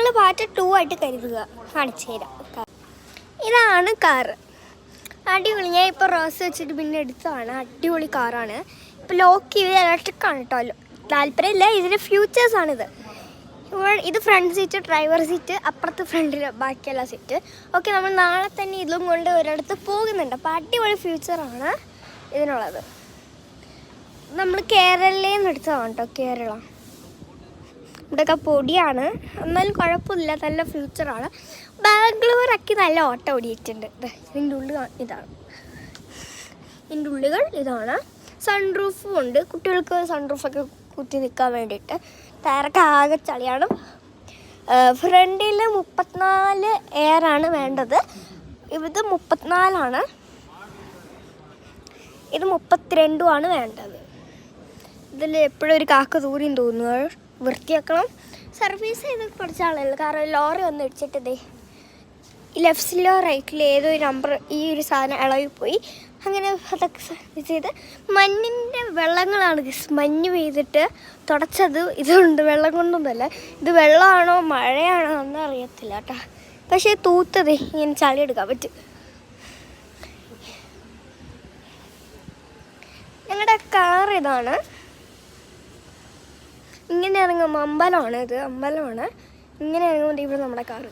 നിങ്ങൾ പാർട്ട് 2 ആയിട്ട് കരുതുക. കാണിച്ചു തരാം. ഇതാണ് കാറ്. അടിപൊളി. ഞാൻ ഇപ്പോൾ റോസ് വെച്ചിട്ട് പിന്നെ എടുത്തതാണ്. അടിപൊളി കാറാണ്. ഇപ്പോൾ ലോക്ക് ചെയ്ത് ഇലക്ട്രിക്കാണ് കേട്ടോ. താല്പര്യമില്ല, ഇതിൻ്റെ ഫ്യൂച്ചേഴ്സാണിത്. ഇത് ഫ്രണ്ട് സീറ്റ്, ഡ്രൈവർ സീറ്റ്, അപ്പുറത്ത് ഫ്രണ്ടിൽ ബാക്കിയുള്ള സീറ്റ്. ഓക്കെ, നമ്മൾ നാളെ തന്നെ ഇതും കൊണ്ട് ഒരിടത്ത് പോകുന്നുണ്ട്. അപ്പോൾ അടിപൊളി ഫ്യൂച്ചറാണ് ഇതിനുള്ളത്. നമ്മൾ കേരളയിൽ നിന്ന് എടുത്തതാണ് കേട്ടോ. കേരള ഇവിടെയൊക്കെ പൊടിയാണ്, എന്നാലും കുഴപ്പമില്ല, നല്ല ഫ്യൂച്ചറാണ്. ബാംഗ്ലൂരൊക്കെ നല്ല ഓട്ടം ഓടിയിട്ടുണ്ട്. ഇതിൻ്റെ ഉള്ളിൽ ഇതാണ്, ഇതിൻ്റെ ഉള്ളുകൾ ഇതാണ്. സൺറൂഫും ഉണ്ട്, കുട്ടികൾക്ക് സൺറൂഫൊക്കെ കുത്തി നിൽക്കാൻ വേണ്ടിയിട്ട്. ടയറൊക്കെ ആകെ ചളിയാണ്. ഫ്രണ്ടിൽ 34 എയറാണ് വേണ്ടത്. ഇത് 34ആണ്, ഇത് 32ആണ് വേണ്ടത്. ഇതിൽ എപ്പോഴും ഒരു കാക്ക ദൂരം തോന്നുക. വൃത്തിയാക്കണം. സർവീസ് ചെയ്ത് കുറച്ച് ആളുകൾ, കാരണം ലോറി വന്ന് ഇടിച്ചിട്ടതേ ലെഫ്റ്റിലോ റൈറ്റിലോ ഏതോ ഒരു നമ്പർ ഈ ഒരു സാധനം ഇളകിപ്പോയി. അങ്ങനെ അതൊക്കെ ചെയ്ത് മഞ്ഞിൻ്റെ വെള്ളങ്ങളാണ്. മഞ്ഞ് പെയ്തിട്ട് തുടച്ചത് ഇതുണ്ട്, വെള്ളം കൊണ്ടൊന്നുമല്ല. ഇത് വെള്ളമാണോ മഴയാണോ ഒന്നും അറിയത്തില്ല കേട്ടോ. പക്ഷേ തൂത്തത് ഇങ്ങനെ ചളി എടുക്കാൻ പറ്റും. ഞങ്ങളുടെ കാർ ഇതാണ്. ഇങ്ങനെ ഇറങ്ങുമ്പോൾ അമ്പലമാണ്, ഇത് അമ്പലമാണ്. ഇങ്ങനെ ഇറങ്ങുമ്പോൾ ഇവിടെ നമ്മുടെ കാറ്.